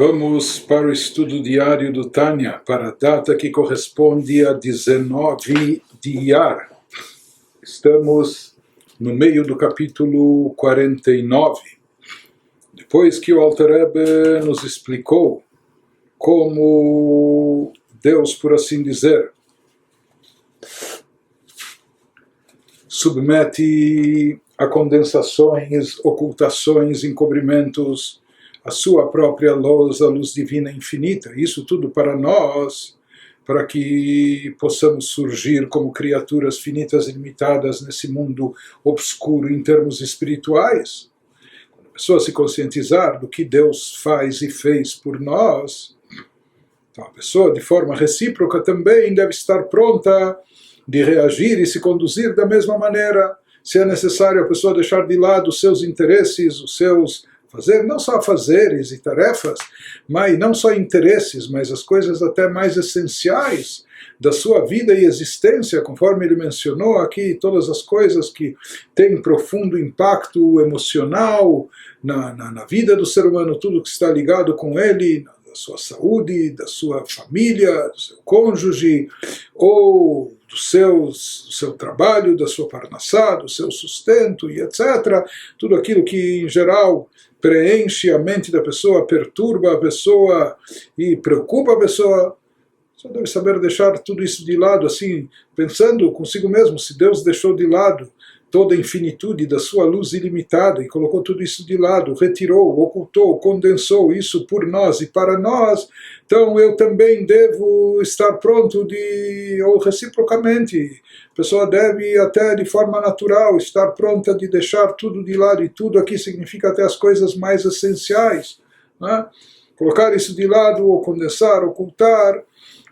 Vamos para o estudo diário do Tânia, para a data que corresponde a 19 de Iyar. Estamos no meio do capítulo 49. Depois que o Alter Rebbe nos explicou como Deus, por assim dizer, submete a condensações, ocultações, encobrimentos, a sua própria luz, a luz divina infinita, isso tudo para nós, para que possamos surgir como criaturas finitas e limitadas nesse mundo obscuro em termos espirituais. Quando a pessoa se conscientizar do que Deus faz e fez por nós, então a pessoa de forma recíproca também deve estar pronta de reagir e se conduzir da mesma maneira. Se é necessário a pessoa deixar de lado os seus interesses, os seus fazer, não só fazeres e tarefas, mas não só interesses, mas as coisas até mais essenciais da sua vida e existência, conforme ele mencionou aqui, todas as coisas que têm profundo impacto emocional na vida do ser humano, tudo que está ligado com ele, da sua saúde, da sua família, do seu cônjuge, ou do seu trabalho, da sua parnassá, do seu sustento e etc. Tudo aquilo que, em geral, preenche a mente da pessoa, perturba a pessoa e preocupa a pessoa. Só deve saber deixar tudo isso de lado, assim, pensando consigo mesmo, se Deus deixou de lado toda a infinitude da sua luz ilimitada e colocou tudo isso de lado, retirou, ocultou, condensou isso por nós e para nós, então eu também devo estar pronto ou reciprocamente, a pessoa deve até de forma natural estar pronta de deixar tudo de lado, e tudo aqui significa até as coisas mais essenciais, né? Colocar isso de lado, ou condensar, ocultar,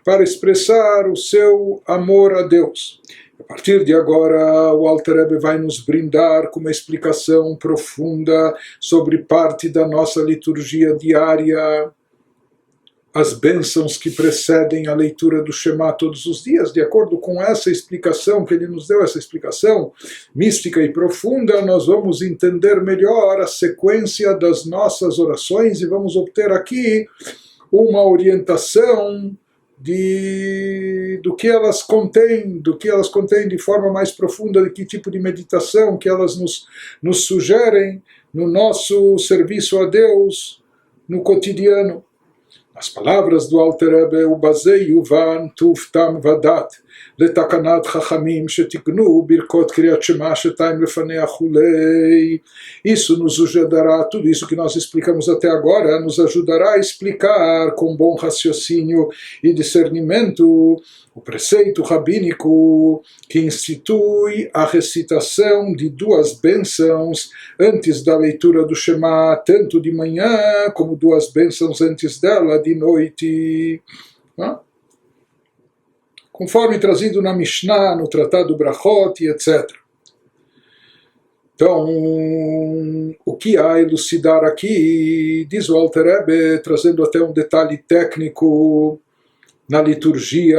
para expressar o seu amor a Deus. A partir de agora, o Alter Rebbe vai nos brindar com uma explicação profunda sobre parte da nossa liturgia diária, as bênçãos que precedem a leitura do Shema todos os dias. De acordo com essa explicação que ele nos deu, essa explicação mística e profunda, nós vamos entender melhor a sequência das nossas orações e vamos obter aqui uma orientação do que elas contêm, de forma mais profunda, de que tipo de meditação que elas nos sugerem no nosso serviço a Deus, no cotidiano. As palavras do Alter Rebbe, o Bazei Yuvan Tuftam Vadat, Letakanat Chachamim Shetiknu Birkot Kriyat Shema Shetaim Lefanei Achulei. Isso nos ajudará, tudo isso que nós explicamos até agora, nos ajudará a explicar com bom raciocínio e discernimento o preceito rabínico que institui a recitação de duas bênçãos antes da leitura do Shema, tanto de manhã como duas bênçãos antes dela de noite. Conforme trazido na Mishnah, no Tratado Brachot e etc. Então, o que há a elucidar aqui, diz o Alter Rebbe, trazendo até um detalhe técnico na liturgia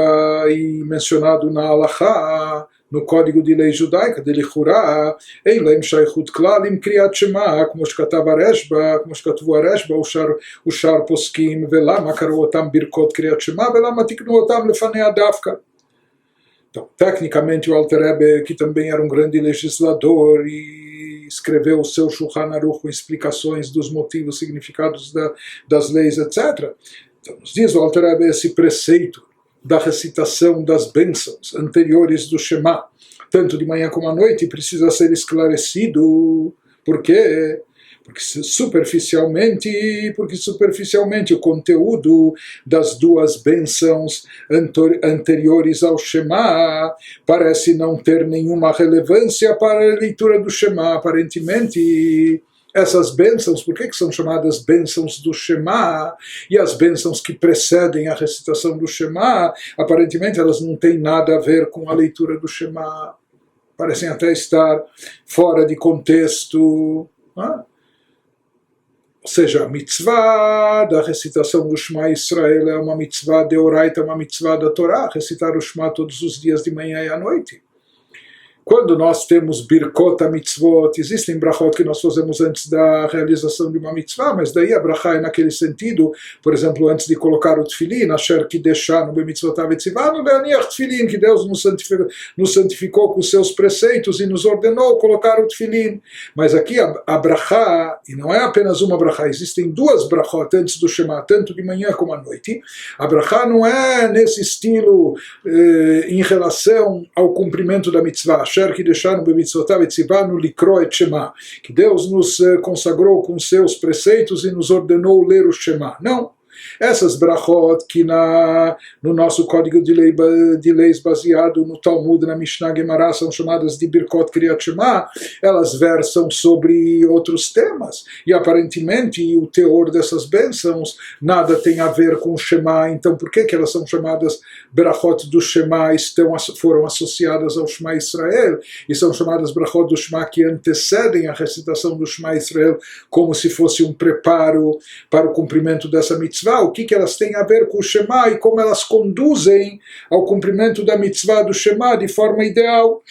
e mencionado na Halachá, no Código de Lei Judaica, de Lichurá, Ein Leim Shaychut Klal Im Kriyat Shema, como שכתב הרשב"א, כמו שכתבו הרשב"א ושאר פוסקים, ולמה קראו אותם ברכות קריאת שמע, ולמה תיקנו אותם לפניה דווקא. Então, tecnicamente, o Alter Rebbe, que também era um grande legislador e escreveu o seu Shulchan Aruch com explicações dos motivos, significados das leis, etc. Então, nos diz o Alter Rebbe esse preceito da recitação das bênçãos anteriores do Shema, tanto de manhã como à noite, precisa ser esclarecido. Por quê? Porque superficialmente o conteúdo das duas bênçãos anteriores ao Shema parece não ter nenhuma relevância para a leitura do Shema. Aparentemente, essas bênçãos, por que são chamadas bênçãos do Shema? E as bênçãos que precedem a recitação do Shema, aparentemente elas não têm nada a ver com a leitura do Shema. Parecem até estar fora de contexto. Ou seja, a mitzvah da recitação do Shema Israel é uma mitzvah de Oraita, uma mitzvah da Torá, recitar o Shema todos os dias de manhã e à noite. quando nós temos Birkot HaMitzvot, existem brachot que nós fazemos antes da realização de uma mitzvah, mas daí a brachá é naquele sentido, por exemplo, antes de colocar o tefilin, Asher Kideshanu B'mitzvotav Etzivanu Le'aniach Tefilin, que Deus nos santificou com seus preceitos e nos ordenou colocar o tefilin. Mas aqui a brachá, e não é apenas uma brachá, existem duas brachot antes do Shema, tanto de manhã como à noite. A brachá não é nesse estilo em relação ao cumprimento da mitzvah, que Deus nos consagrou com seus preceitos e nos ordenou ler o Shema. Não. Essas brachot que no nosso código de leis baseado no Talmud, na Mishnah Gemara, são chamadas de Birkot Kriyat Shema, elas versam sobre outros temas, e aparentemente o teor dessas bênçãos nada tem a ver com o Shema. Então por que elas são chamadas brachot do Shema, foram associadas ao Shema Israel, e são chamadas brachot do Shema que antecedem a recitação do Shema Israel, como se fosse um preparo para o cumprimento dessa mitzvah? O que elas têm a ver com o Shema e como elas conduzem ao cumprimento da mitzvah do Shema de forma ideal.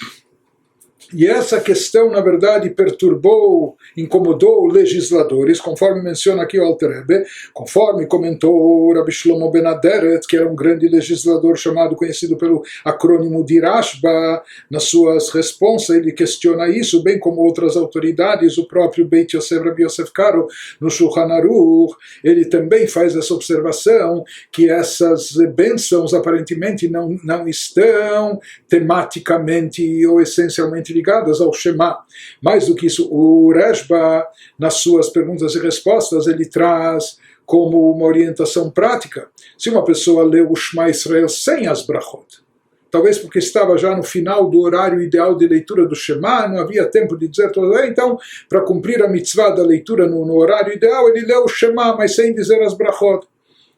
E essa questão, na verdade, perturbou, incomodou legisladores, conforme menciona aqui o Alter Rebbe, conforme comentou Rabbi Shlomo Ben Aderet, que era um grande legislador conhecido pelo acrônimo de Rashba. Nas suas responsas ele questiona isso, bem como outras autoridades, o próprio Beit Yosef, Rabbi Yosef Karo, no Shulchan Aruch, ele também faz essa observação, que essas bênçãos aparentemente não estão tematicamente ou essencialmente ligadas ao Shema. Mais do que isso, o Rashba, nas suas perguntas e respostas, ele traz como uma orientação prática. Se uma pessoa lê o Shema Israel sem as brachot, talvez porque estava já no final do horário ideal de leitura do Shema, não havia tempo de dizer tudo, então, para cumprir a mitzvah da leitura no horário ideal, ele lê o Shema, mas sem dizer as brachot.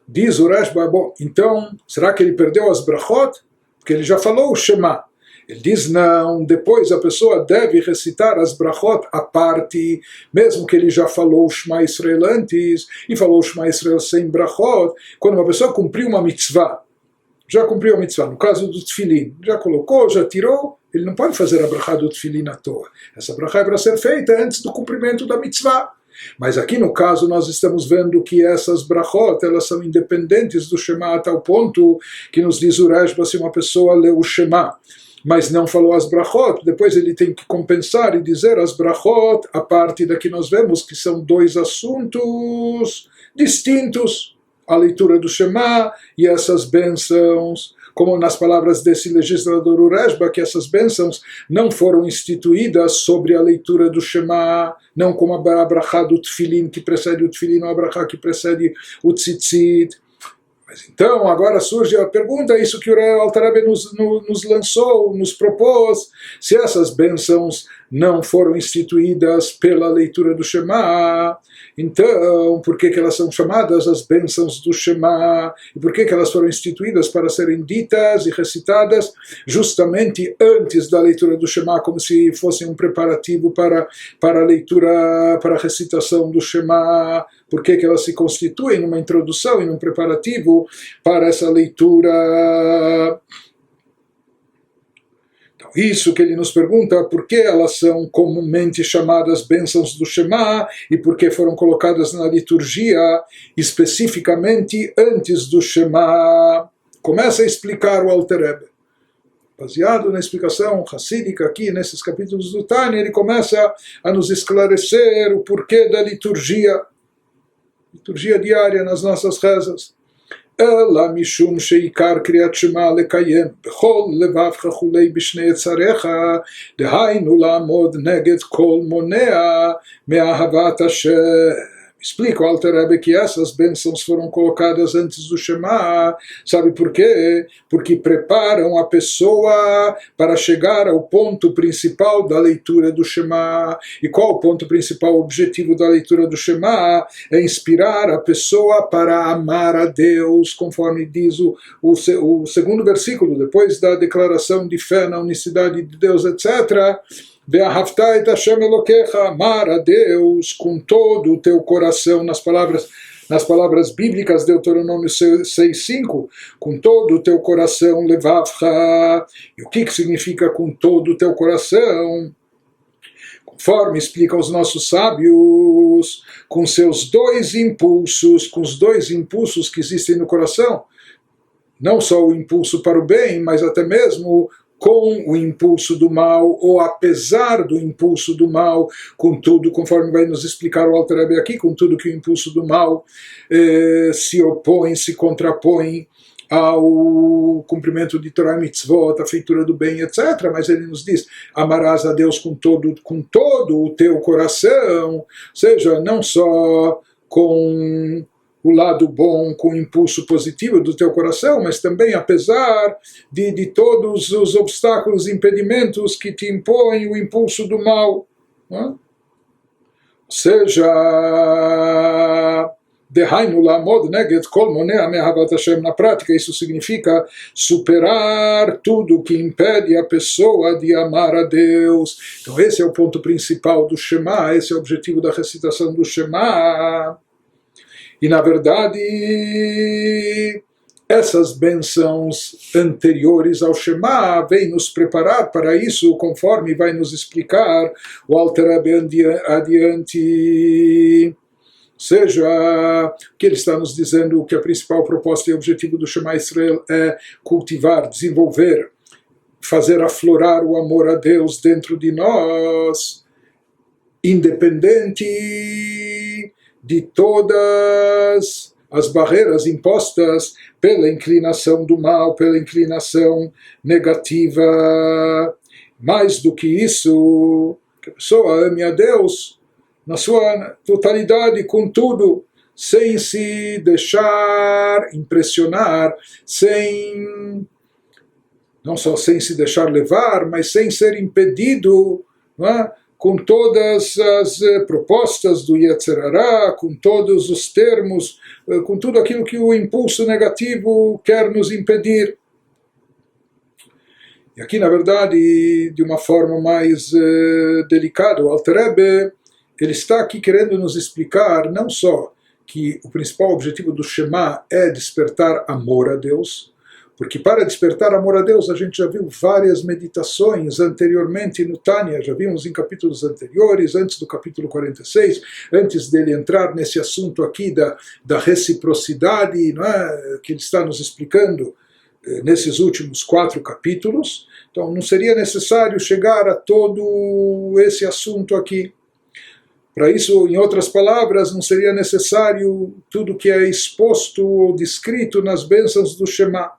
Diz o Rashba, bom, então, será que ele perdeu as brachot? Porque ele já falou o Shema. Ele diz, não, depois a pessoa deve recitar as brachot à parte, mesmo que ele já falou o Shema Israel antes, e falou o Shema Israel sem brachot. Quando uma pessoa cumpriu uma mitzvah, já cumpriu a mitzvah, no caso do tefilin, já colocou, já tirou, ele não pode fazer a brachá do tefilin à toa. Essa brachá é para ser feita antes do cumprimento da mitzvah. Mas aqui no caso nós estamos vendo que essas brachot, elas são independentes do Shema a tal ponto que nos diz o Rashba, se uma pessoa lê o Shema, mas não falou as brachot, depois ele tem que compensar e dizer as brachot, a parte daqui nós vemos que são dois assuntos distintos, a leitura do Shema e essas bênçãos, como nas palavras desse legislador Urashba, que essas bênçãos não foram instituídas sobre a leitura do Shema, não como a brachá do Tfilin que precede o Tfilin, ou a brachá que precede o Tzitzit. Mas então, agora surge a pergunta, isso que o Alter Rebbe nos lançou, nos propôs, se essas bênçãos não foram instituídas pela leitura do Shema, então, por que elas são chamadas as bênçãos do Shema? E por que elas foram instituídas para serem ditas e recitadas justamente antes da leitura do Shema, como se fossem um preparativo para a leitura, para a recitação do Shema? Por que elas se constituem numa introdução e num preparativo para essa leitura? Isso que ele nos pergunta, por que elas são comumente chamadas bênçãos do Shema e por que foram colocadas na liturgia especificamente antes do Shema. Começa a explicar o Alter Rebbe. Baseado na explicação hassídica aqui nesses capítulos do Tânia, ele começa a nos esclarecer o porquê da liturgia diária nas nossas rezas. אלא משום שעיקר קריאת שמע לקיים בכל לבבך וכולי בשני יצריך, דהיינו לעמוד נגד כל מונע מאהבת השם. Explica o Alter Rebbe que essas bênçãos foram colocadas antes do Shema. Sabe por quê? Porque preparam a pessoa para chegar ao ponto principal da leitura do Shema. E qual o ponto principal, o objetivo da leitura do Shema? É inspirar a pessoa para amar a Deus, conforme diz o segundo versículo, depois da declaração de fé na unicidade de Deus, etc., amar a Deus com todo o teu coração, nas palavras nas palavras bíblicas, Deuteronômio 6:5, com todo o teu coração, levavcha. E o que significa com todo o teu coração? Conforme explicam os nossos sábios, com seus dois impulsos, com os dois impulsos que existem no coração, não só o impulso para o bem, mas até mesmo com o impulso do mal, ou apesar do impulso do mal, com tudo, conforme vai nos explicar o Alter Rebbe aqui, com tudo que o impulso do mal se opõe, se contrapõe ao cumprimento de Torah e Mitzvot, a feitura do bem, etc. Mas ele nos diz, amarás a Deus com todo o teu coração, ou seja, não só com o lado bom, com o impulso positivo do teu coração, mas também apesar de todos os obstáculos e impedimentos que te impõem o impulso do mal. Não é? Ou seja, Dehainu la'amod neged kol monea me'ahavat Hashem. Na prática, isso significa superar tudo que impede a pessoa de amar a Deus. Então esse é o ponto principal do Shema, esse é o objetivo da recitação do Shema. E na verdade, essas bênçãos anteriores ao Shema vêm nos preparar para isso, conforme vai nos explicar o Alter Rebbe adiante. Ou seja, que ele está nos dizendo que a principal proposta e objetivo do Shema Israel é cultivar, desenvolver, fazer aflorar o amor a Deus dentro de nós, independente de todas as barreiras impostas pela inclinação do mal, pela inclinação negativa. Mais do que isso, que a pessoa ame a Deus na sua totalidade, com tudo, sem se deixar impressionar, não só sem se deixar levar, mas sem ser impedido, não é? Com todas as propostas do Yetzer Hara, com todos os termos, com tudo aquilo que o impulso negativo quer nos impedir. E aqui, na verdade, de uma forma mais delicada, o Alter Rebbe, ele está aqui querendo nos explicar não só que o principal objetivo do Shema é despertar amor a Deus, porque para despertar amor a Deus, a gente já viu várias meditações anteriormente no Tânia, já vimos em capítulos anteriores, antes do capítulo 46, antes dele entrar nesse assunto aqui da reciprocidade, não é, que ele está nos explicando nesses últimos 4 capítulos. Então não seria necessário chegar a todo esse assunto aqui. Para isso, em outras palavras, não seria necessário tudo que é exposto ou descrito nas bênçãos do Shema.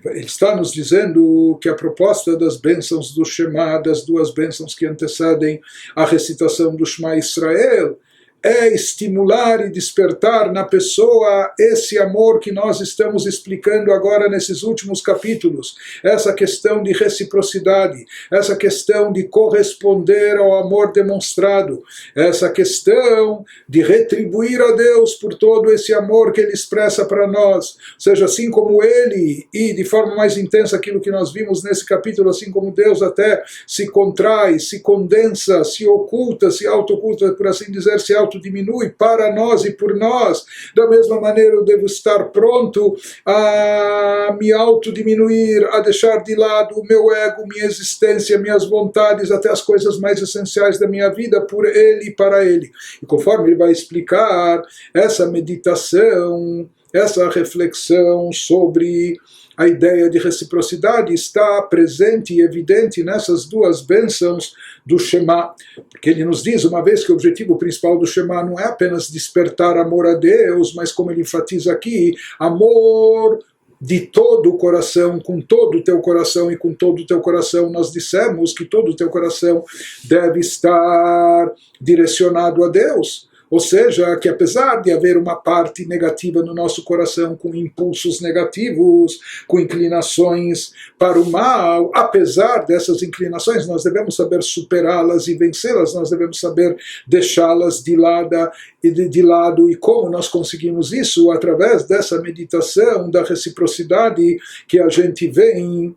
Ele está nos dizendo que a proposta das bênçãos do Shema, das 2 bênçãos que antecedem a recitação do Shema Israel, é estimular e despertar na pessoa esse amor que nós estamos explicando agora nesses últimos capítulos, essa questão de reciprocidade, essa questão de corresponder ao amor demonstrado, essa questão de retribuir a Deus por todo esse amor que Ele expressa para nós, seja assim como Ele, e de forma mais intensa aquilo que nós vimos nesse capítulo, assim como Deus até se contrai, se condensa, se oculta, se auto-oculta, por assim dizer, se diminui para nós e por nós. Da mesma maneira eu devo estar pronto a me autodiminuir, a deixar de lado o meu ego, minha existência, minhas vontades, até as coisas mais essenciais da minha vida, por Ele e para Ele. E conforme ele vai explicar, essa meditação, essa reflexão sobre a ideia de reciprocidade está presente e evidente nessas 2 bênçãos do Shema, porque ele nos diz, uma vez que o objetivo principal do Shema não é apenas despertar amor a Deus, mas como ele enfatiza aqui, amor de todo o coração, com todo o teu coração, e com todo o teu coração nós dissemos que todo o teu coração deve estar direcionado a Deus. Ou seja, que apesar de haver uma parte negativa no nosso coração, com impulsos negativos, com inclinações para o mal, apesar dessas inclinações, nós devemos saber superá-las e vencê-las, nós devemos saber deixá-las de lado. E como nós conseguimos isso? Através dessa meditação da reciprocidade que a gente vem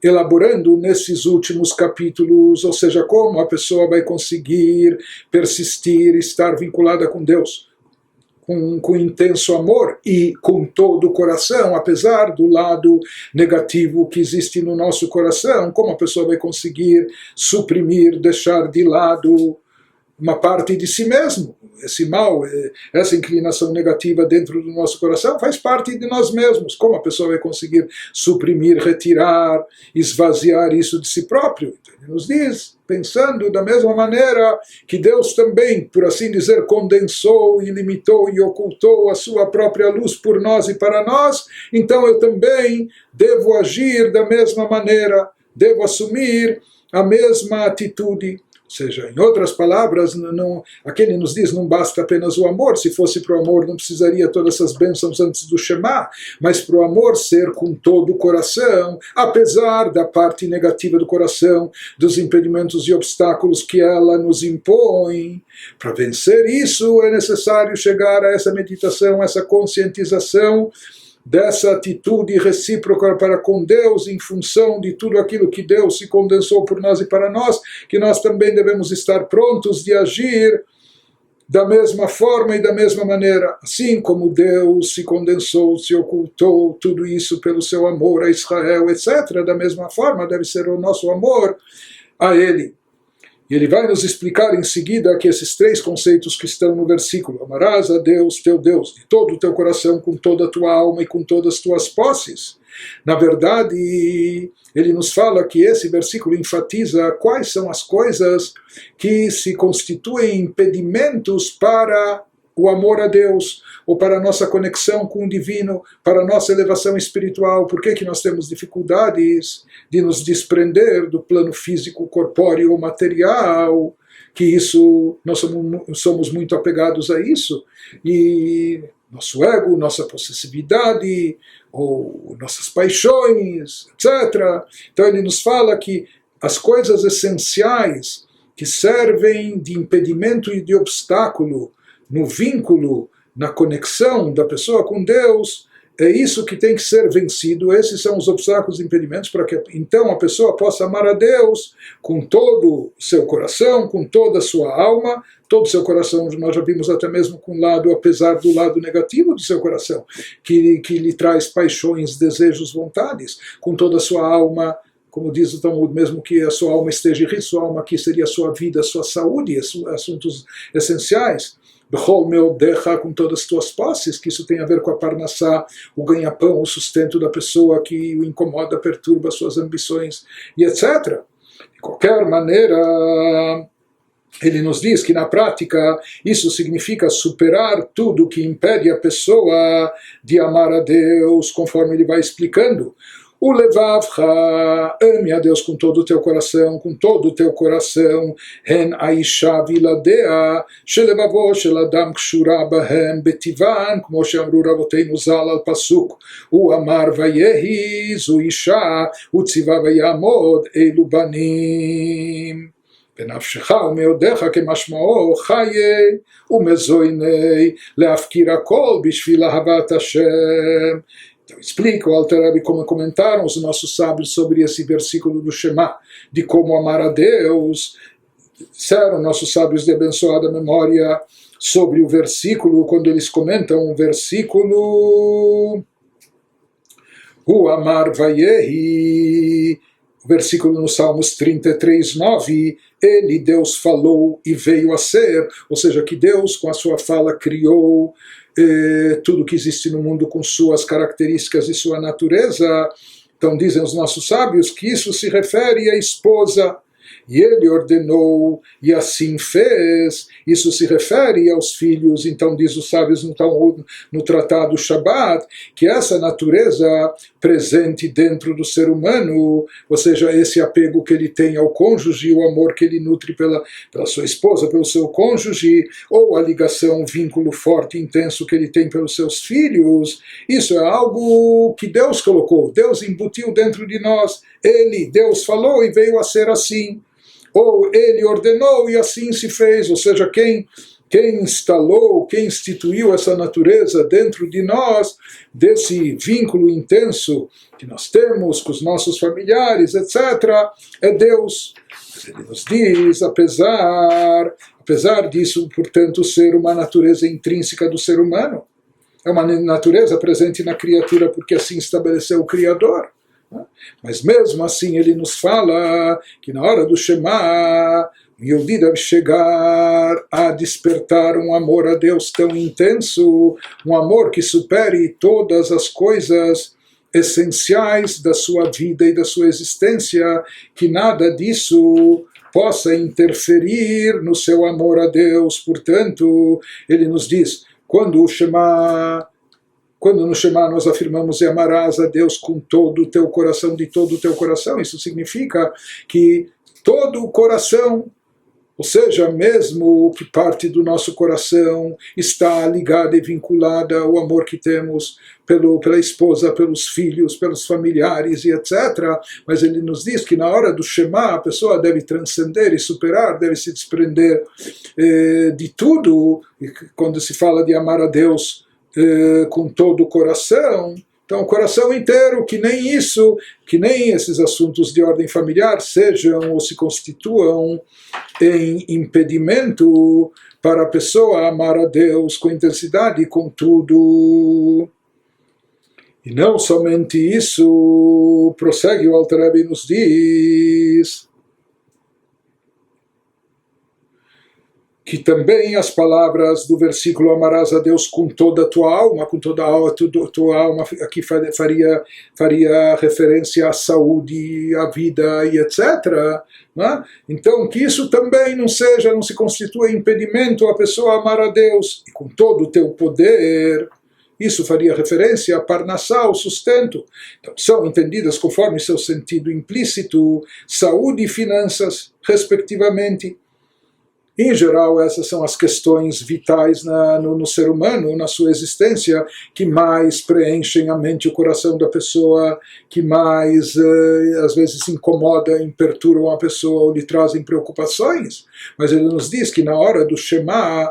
elaborando nesses últimos capítulos, ou seja, como a pessoa vai conseguir persistir, estar vinculada com Deus, com intenso amor e com todo o coração, apesar do lado negativo que existe no nosso coração. Como a pessoa vai conseguir suprimir, deixar de lado uma parte de si mesmo? Esse mal, essa inclinação negativa dentro do nosso coração faz parte de nós mesmos. Como a pessoa vai conseguir suprimir, retirar, esvaziar isso de si próprio? Então, ele nos diz, pensando da mesma maneira que Deus também, por assim dizer, condensou e limitou e ocultou a sua própria luz por nós e para nós, então eu também devo agir da mesma maneira, devo assumir a mesma atitude. Ou seja, em outras palavras, aqui ele nos diz, não basta apenas o amor. Se fosse para o amor, não precisaria todas essas bênçãos antes do Shema, mas para o amor ser com todo o coração, apesar da parte negativa do coração, dos impedimentos e obstáculos que ela nos impõe. Para vencer isso, é necessário chegar a essa meditação, essa conscientização dessa atitude recíproca para com Deus, em função de tudo aquilo que Deus se condensou por nós e para nós, que nós também devemos estar prontos de agir da mesma forma e da mesma maneira. Assim como Deus se condensou, se ocultou, tudo isso pelo seu amor a Israel, etc., da mesma forma deve ser o nosso amor a Ele. E ele vai nos explicar em seguida que esses três conceitos que estão no versículo: amarás a Deus, teu Deus, de todo o teu coração, com toda a tua alma e com todas as tuas posses. Na verdade, ele nos fala que esse versículo enfatiza quais são as coisas que se constituem impedimentos para o amor a Deus, ou para a nossa conexão com o divino, para a nossa elevação espiritual. Por que nós temos dificuldades de nos desprender do plano físico, corpóreo, material, que isso, nós somos muito apegados a isso, e nosso ego, nossa possessividade, ou nossas paixões, etc. Então ele nos fala que as coisas essenciais que servem de impedimento e de obstáculo no vínculo, na conexão da pessoa com Deus, é isso que tem que ser vencido. Esses são os obstáculos e impedimentos para que então a pessoa possa amar a Deus com todo o seu coração, com toda a sua alma. Todo o seu coração, nós já vimos até mesmo com o lado, apesar do lado negativo do seu coração, que lhe traz paixões, desejos, vontades, com toda a sua alma. Como diz o Talmud, mesmo que a sua alma esteja em risco, sua alma aqui seria a sua vida, a sua saúde, assuntos essenciais. Bechol meodecha, com todas as tuas posses, que isso tem a ver com a parnassá, o ganha-pão, o sustento da pessoa que o incomoda, perturba suas ambições, e etc. De qualquer maneira, ele nos diz que na prática isso significa superar tudo que impede a pessoa de amar a Deus, conforme ele vai explicando. O levavcha, ame a Deus com todo o teu coração, com todo o teu coração. Hen aisha viladea, shelevavo shel adam kshura bahem betivan, como שאמרו רבותינו ז"ל על פסוק. הוא אמר ויהי זו אישה, וציווה ויעמוד אלו בנים. בנפשך ומאודיך כמשמעו חיי ומזויני להפקיר הכל בשביל אהבת השם. Então, explica o Alter Rebbe como comentaram os nossos sábios sobre esse versículo do Shema, de como amar a Deus. Disseram nossos sábios de abençoada memória sobre o versículo, quando eles comentam o versículo o amar vayehi, o versículo no Salmos 33:9, ele, Deus, falou e veio a ser, ou seja, que Deus com a sua fala criou tudo que existe no mundo com suas características e sua natureza. Então dizem os nossos sábios que isso se refere à esposa. E ele ordenou, e assim fez. Isso se refere aos filhos. Então diz os sábios no tratado Shabbat, que essa natureza presente dentro do ser humano, ou seja, esse apego que ele tem ao cônjuge, o amor que ele nutre pela sua esposa, pelo seu cônjuge, ou a ligação, o vínculo forte e intenso que ele tem pelos seus filhos, isso é algo que Deus colocou, Deus embutiu dentro de nós. Ele, Deus falou e veio a ser assim. Ou ele ordenou e assim se fez, ou seja, quem quem instalou, quem instituiu essa natureza dentro de nós, desse vínculo intenso que nós temos com os nossos familiares, etc., é Deus. Mas ele nos diz, apesar disso, portanto, ser uma natureza intrínseca do ser humano, é uma natureza presente na criatura porque assim estabeleceu o Criador. Mas mesmo assim ele nos fala que na hora do Shema, o Yehudi deve chegar a despertar um amor a Deus tão intenso, um amor que supere todas as coisas essenciais da sua vida e da sua existência, que nada disso possa interferir no seu amor a Deus. Portanto, ele nos diz, quando no Shema nós afirmamos e amarás a Deus com todo o teu coração, de todo o teu coração, isso significa que todo o coração, ou seja, mesmo que parte do nosso coração está ligada e vinculada ao amor que temos pela esposa, pelos filhos, pelos familiares e etc. Mas ele nos diz que na hora do Shema a pessoa deve transcender e superar, deve se desprender de tudo. E quando se fala de amar a Deus com todo o coração, então o coração inteiro, que nem isso, que nem esses assuntos de ordem familiar sejam ou se constituam em impedimento para a pessoa amar a Deus com intensidade e com tudo. E não somente isso, prossegue o Alter Rebbe e nos diz que também as palavras do versículo amarás a Deus com toda a tua alma, tua alma, aqui faria referência à saúde, à vida e etc. Né? Então, que isso também não se constitua impedimento a pessoa amar a Deus, e com todo o teu poder. Isso faria referência a Parnassá, o sustento. Então, são entendidas conforme seu sentido implícito, saúde e finanças, respectivamente. Em geral, essas são as questões vitais no ser humano, na sua existência, que mais preenchem a mente e o coração da pessoa, que mais, às vezes, incomodam, perturbam a pessoa ou lhe trazem preocupações. Mas ele nos diz que na hora do Shema,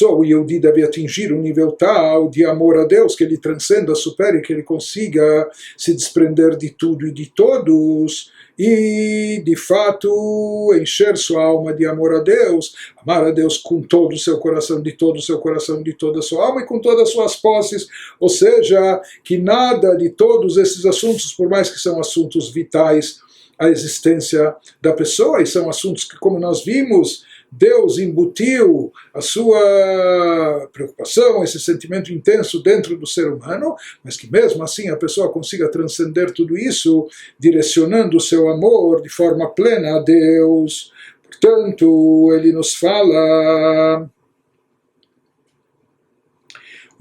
o Yehudi deve atingir um nível tal de amor a Deus que ele transcenda, supere, que ele consiga se desprender de tudo e de todos e, de fato, encher sua alma de amor a Deus, amar a Deus com todo o seu coração, de todo o seu coração, de toda a sua alma e com todas as suas posses, ou seja, que nada de todos esses assuntos, por mais que são assuntos vitais à existência da pessoa, e são assuntos que, como nós vimos, Deus embutiu a sua preocupação, esse sentimento intenso dentro do ser humano, mas que mesmo assim a pessoa consiga transcender tudo isso, direcionando o seu amor de forma plena a Deus. Portanto, ele nos fala...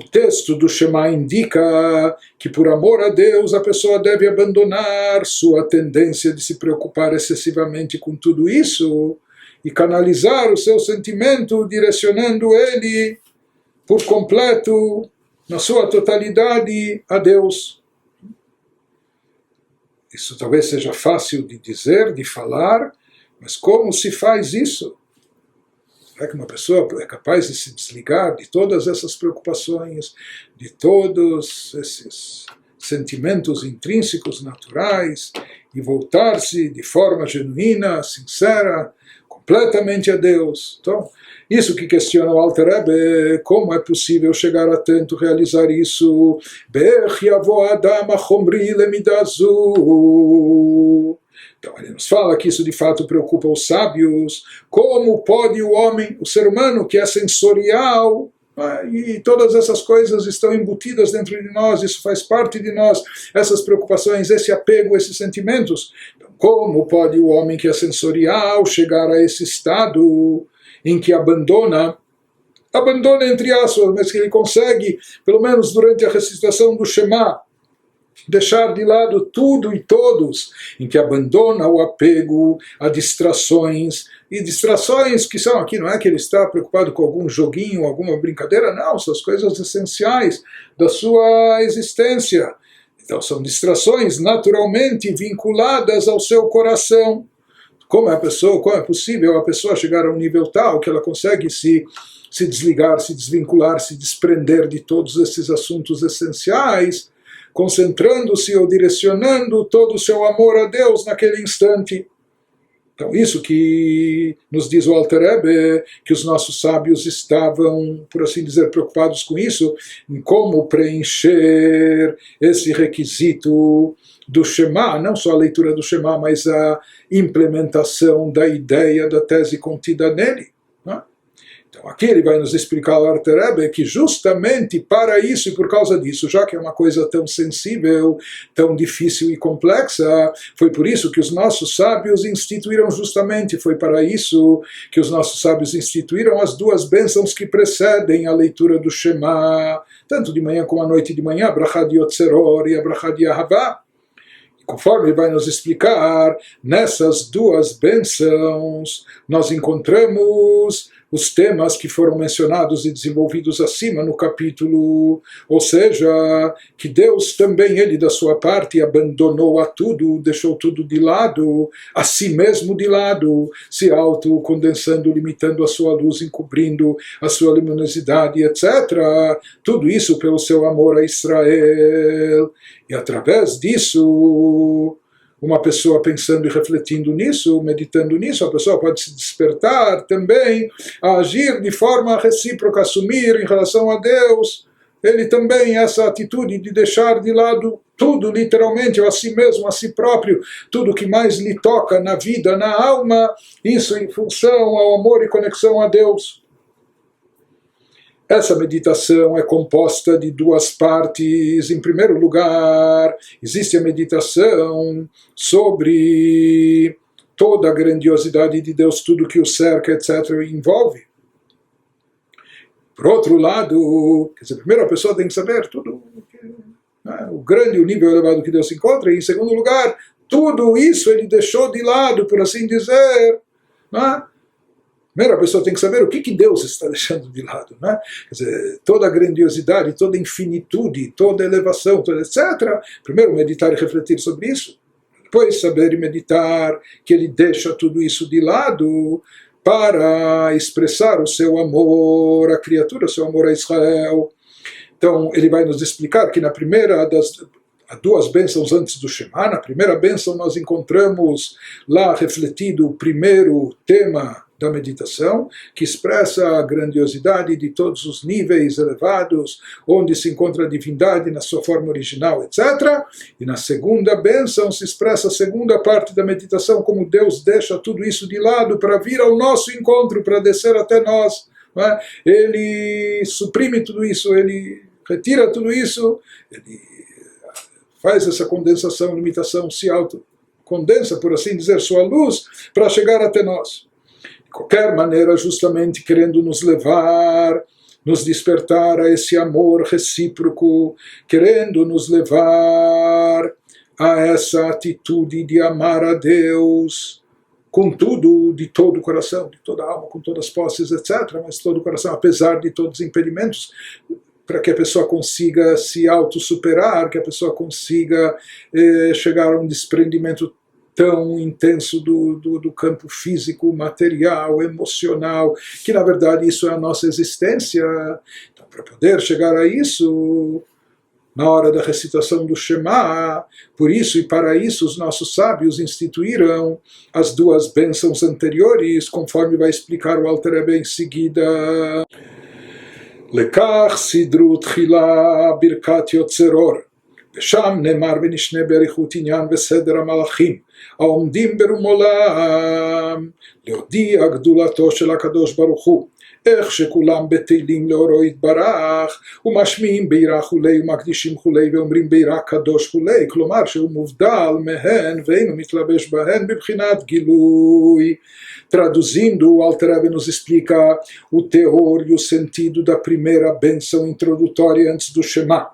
O texto do Shema indica que por amor a Deus a pessoa deve abandonar sua tendência de se preocupar excessivamente com tudo isso, e canalizar o seu sentimento, direcionando ele por completo, na sua totalidade, a Deus. Isso talvez seja fácil de dizer, de falar, mas como se faz isso? Será que uma pessoa é capaz de se desligar de todas essas preocupações, de todos esses sentimentos intrínsecos, naturais, e voltar-se de forma genuína, sincera, completamente a Deus? Então, isso que questiona o Alter Rebbe, como é possível chegar a tanto realizar isso? Então, ele nos fala que isso de fato preocupa os sábios. Como pode o homem, o ser humano que é sensorial, e todas essas coisas estão embutidas dentro de nós, isso faz parte de nós, essas preocupações, esse apego, esses sentimentos. Então, como pode o homem que é sensorial chegar a esse estado em que abandona entre aspas, mas que ele consegue, pelo menos durante a recitação do Shema, deixar de lado tudo e todos, em que abandona o apego a distrações, e distrações que são aqui, não é que ele está preocupado com algum joguinho, alguma brincadeira, não, são as coisas essenciais da sua existência. Então são distrações naturalmente vinculadas ao seu coração. como é possível a pessoa chegar a um nível tal que ela consegue se desligar, se desvincular, se desprender de todos esses assuntos essenciais, concentrando-se ou direcionando todo o seu amor a Deus naquele instante. Então, isso que nos diz o Alter Rebbe, que os nossos sábios estavam, por assim dizer, preocupados com isso, em como preencher esse requisito do Shema, não só a leitura do Shema, mas a implementação da ideia da tese contida nele. Né? Então, aqui ele vai nos explicar o Alter Rebbe que justamente para isso e por causa disso, já que é uma coisa tão sensível, tão difícil e complexa, foi por isso que os nossos sábios instituíram foi para isso que os nossos sábios instituíram as duas bênçãos que precedem a leitura do Shema, tanto de manhã como à noite de manhã, a Brachá de Yotzeror e a Brachá de Ahavá. Conforme ele vai nos explicar, nessas duas bênçãos nós encontramos os temas que foram mencionados e desenvolvidos acima no capítulo, ou seja, que Deus também, ele da sua parte, abandonou a tudo, deixou tudo de lado, a si mesmo de lado, se autocondensando, limitando a sua luz, encobrindo a sua luminosidade, etc. Tudo isso pelo seu amor a Israel. E através disso, uma pessoa pensando e refletindo nisso, meditando nisso, a pessoa pode se despertar também a agir de forma recíproca, assumir em relação a Deus, ele também, essa atitude de deixar de lado tudo, literalmente, a si mesmo, a si próprio, tudo que mais lhe toca na vida, na alma, isso em função ao amor e conexão a Deus. Essa meditação é composta de duas partes. Em primeiro lugar, existe a meditação sobre toda a grandiosidade de Deus, tudo que o cerca, etc., envolve. Por outro lado, quer dizer, primeiro a pessoa tem que saber tudo, né, o grande, o nível elevado que Deus se encontra, e em segundo lugar, tudo isso ele deixou de lado, por assim dizer, né? Primeiro a pessoa tem que saber o que Deus está deixando de lado, né? Quer dizer, toda a grandiosidade, toda a infinitude, toda a elevação, toda etc. Primeiro meditar e refletir sobre isso. Depois saber e meditar que ele deixa tudo isso de lado para expressar o seu amor à criatura, o seu amor a Israel. Então ele vai nos explicar que na primeira das duas bênçãos antes do Shema, na primeira bênção nós encontramos lá refletido o primeiro tema da meditação, que expressa a grandiosidade de todos os níveis elevados, onde se encontra a divindade na sua forma original, etc. E na segunda bênção se expressa a segunda parte da meditação, como Deus deixa tudo isso de lado para vir ao nosso encontro, para descer até nós. Não é? Ele suprime tudo isso, ele retira tudo isso, ele faz essa condensação, limitação, se autocondensa, por assim dizer, sua luz, para chegar até nós. De qualquer maneira, justamente querendo nos levar, nos despertar a esse amor recíproco, querendo nos levar a essa atitude de amar a Deus com tudo, de todo o coração, de toda a alma, com todas as posses, etc., mas todo o coração, apesar de todos os impedimentos, para que a pessoa consiga se autossuperar, que a pessoa consiga chegar a um desprendimento tão intenso do campo físico, material, emocional, que na verdade isso é a nossa existência. Então, para poder chegar a isso, na hora da recitação do Shema, por isso e para isso os nossos sábios instituíram as duas bênçãos anteriores, conforme vai explicar o Alter Rebbe em seguida. Lekach sidru tchila birkat yotzeror, ושם נאמר ונשנה באריכות עניין וסדר המלאכים העומדים ברום עולם להודיע גדולתו של הקדוש ברוך הוא, איך שכולם בתהילים לאורו יתברך ומשמיעים ביראה כולי ומקדישים כולי ואומרים ביראה קדוש כולי, כלומר שהוא מובדל מהן ואינו מתלבש בהן בבחינת גילוי. Traduzindo, o Alter Rebbe nos explica o teor e o sentido da primeira bênção introdutória antes do Shema.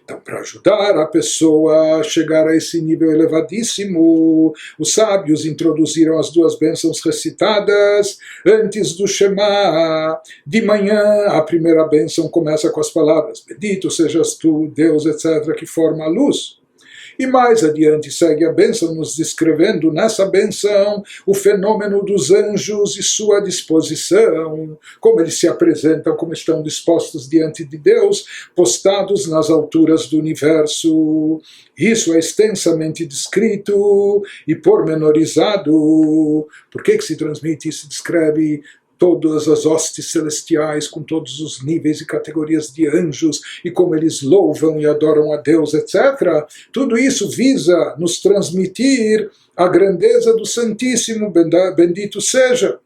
Então, para ajudar a pessoa a chegar a esse nível elevadíssimo, os sábios introduziram as duas bênçãos recitadas antes do Shema. De manhã, a primeira bênção começa com as palavras: Bendito sejas tu, Deus, etc., que forma a luz. E mais adiante segue a bênção nos descrevendo nessa bênção o fenômeno dos anjos e sua disposição, como eles se apresentam, como estão dispostos diante de Deus, postados nas alturas do universo. Isso é extensamente descrito e pormenorizado. Por que se transmite e se descreve todas as hostes celestiais, com todos os níveis e categorias de anjos, e como eles louvam e adoram a Deus, etc. Tudo isso visa nos transmitir a grandeza do Santíssimo, bendito seja.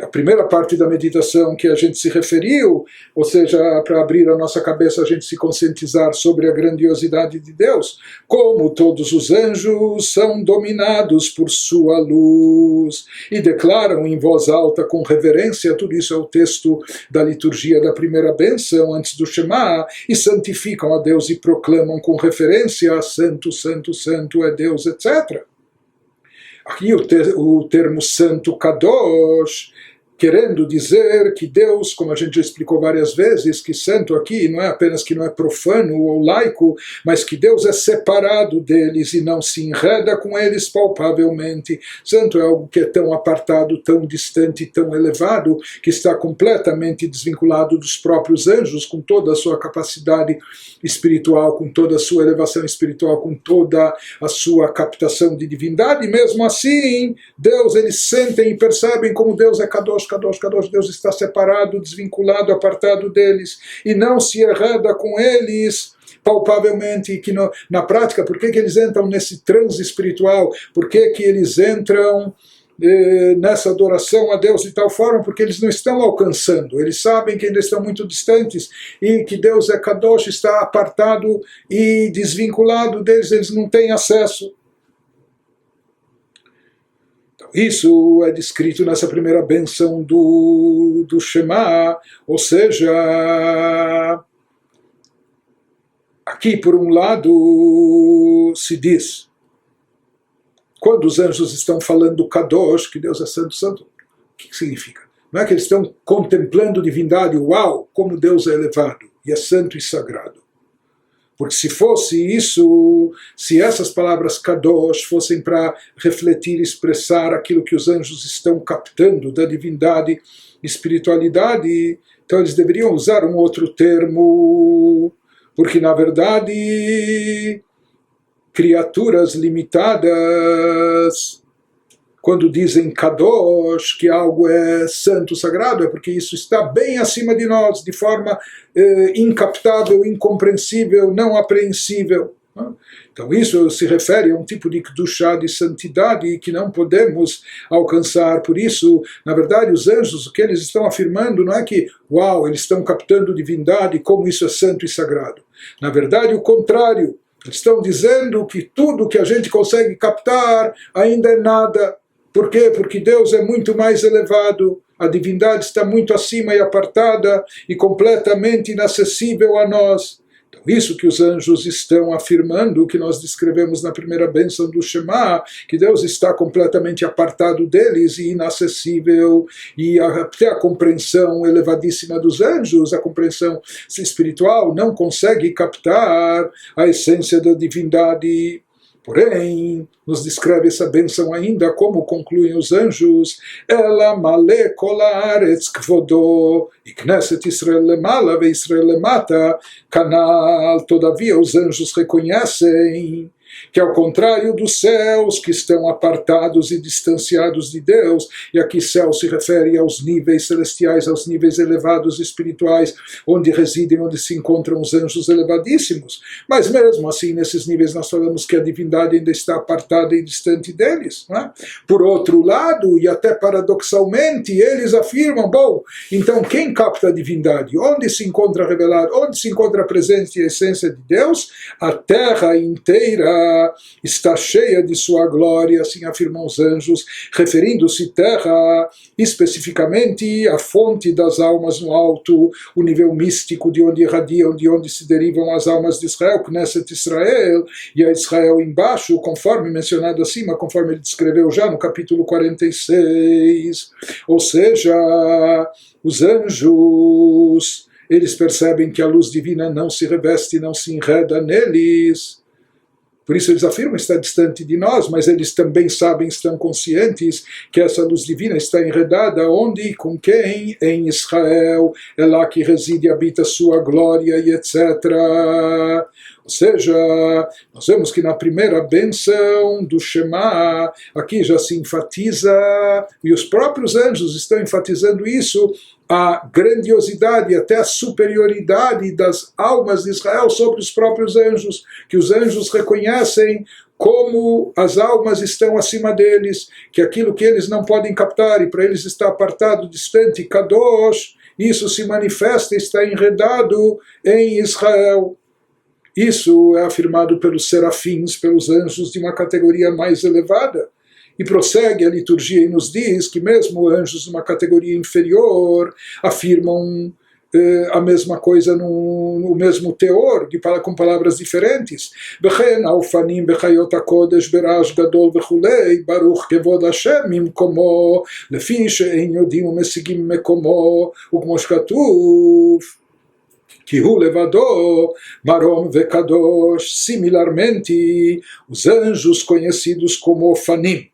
A primeira parte da meditação que a gente se referiu, ou seja, para abrir a nossa cabeça, a gente se conscientizar sobre a grandiosidade de Deus, como todos os anjos são dominados por sua luz, e declaram em voz alta com reverência, tudo isso é o texto da liturgia da primeira bênção, antes do Shema, e santificam a Deus e proclamam com referência, santo, santo, santo é Deus, etc. Aqui o termo santo Kadosh, querendo dizer que Deus, como a gente já explicou várias vezes, que santo aqui não é apenas que não é profano ou laico, mas que Deus é separado deles e não se enreda com eles palpavelmente. Santo é algo que é tão apartado, tão distante, tão elevado, que está completamente desvinculado dos próprios anjos, com toda a sua capacidade espiritual, com toda a sua elevação espiritual, com toda a sua captação de divindade. E mesmo assim, Deus, eles sentem e percebem como Deus é Kadosh, Kadosh, Kadosh. Deus está separado, desvinculado, apartado deles, e não se enreda com eles palpavelmente, e que na prática, por que eles entram nesse transe espiritual? Por que eles entram nessa adoração a Deus de tal forma? Porque eles não estão alcançando, eles sabem que ainda estão muito distantes, e que Deus é Kadosh, está apartado e desvinculado deles, eles não têm acesso. Isso é descrito nessa primeira bênção do Shema, ou seja, aqui por um lado se diz, quando os anjos estão falando Kadosh, que Deus é santo, santo, o que significa? Não é que eles estão contemplando divindade, uau, como Deus é elevado e é santo e sagrado. Porque se fosse isso, se essas palavras Kadosh fossem para refletir e expressar aquilo que os anjos estão captando da divindade, espiritualidade, então eles deveriam usar um outro termo, porque na verdade, criaturas limitadas, quando dizem Kadosh, que algo é santo, sagrado, é porque isso está bem acima de nós, de forma incaptável, incompreensível, não apreensível. Então isso se refere a um tipo de Kedushá, de santidade, que não podemos alcançar. Por isso, na verdade, os anjos, o que eles estão afirmando não é que, uau, eles estão captando divindade, como isso é santo e sagrado. Na verdade, o contrário. Eles estão dizendo que tudo que a gente consegue captar ainda é nada. Por quê? Porque Deus é muito mais elevado, a divindade está muito acima e apartada e completamente inacessível a nós. Então, isso que os anjos estão afirmando, que nós descrevemos na primeira bênção do Shema, que Deus está completamente apartado deles e inacessível, e até a compreensão elevadíssima dos anjos, a compreensão espiritual, não consegue captar a essência da divindade. Porém, nos descreve essa bênção ainda, como concluem os anjos, Ela male kol haaretz kvodo, e Knesset Israel lemala ve Israel lemata, canal. Todavia os anjos reconhecem que ao contrário dos céus, que estão apartados e distanciados de Deus, e aqui céu se refere aos níveis celestiais, aos níveis elevados espirituais, onde residem, onde se encontram os anjos elevadíssimos, mas mesmo assim nesses níveis nós falamos que a divindade ainda está apartada e distante deles, não é? Por outro lado, e até paradoxalmente, eles afirmam, bom, então quem capta a divindade? Onde se encontra revelado? Onde se encontra a presença e a essência de Deus? A terra inteira está cheia de sua glória, assim afirmam os anjos, referindo-se terra especificamente à fonte das almas no alto, o nível místico de onde irradiam, de onde se derivam as almas de Israel, Knesset Israel, e a Israel embaixo, conforme mencionado acima, conforme ele descreveu já no capítulo 46. Ou seja, os anjos, eles percebem que a luz divina não se reveste, não se enreda neles. Por isso eles afirmam que está distante de nós, mas eles também sabem, estão conscientes que essa luz divina está enredada onde e com quem? Em Israel, é lá que reside e habita sua glória e etc. Ou seja, nós vemos que na primeira bênção do Shema, aqui já se enfatiza, e os próprios anjos estão enfatizando isso, a grandiosidade, até a superioridade das almas de Israel sobre os próprios anjos, que os anjos reconhecem como as almas estão acima deles, que aquilo que eles não podem captar e para eles está apartado, distante, kadosh, isso se manifesta, está enredado em Israel. Isso é afirmado pelos serafins, pelos anjos de uma categoria mais elevada. E prossegue a liturgia e nos diz que mesmo anjos de uma categoria inferior afirmam a mesma coisa no mesmo teor, com palavras diferentes. Bechen aufanim bechayot hakodesh berash gadol vechulei baruch kevod Hashem mimkomo lefi she'en yodim umesigim mekomo ukmo shkatuv que hu levado marom vekadosh. Similarmente, os anjos conhecidos como Ofanim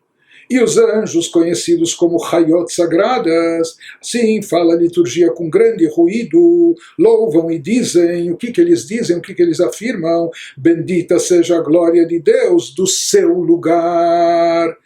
e os anjos conhecidos como Hayot sagradas, assim fala a liturgia com grande ruído, louvam e dizem, o que eles dizem, o que eles afirmam? Bendita seja a glória de Deus do seu lugar.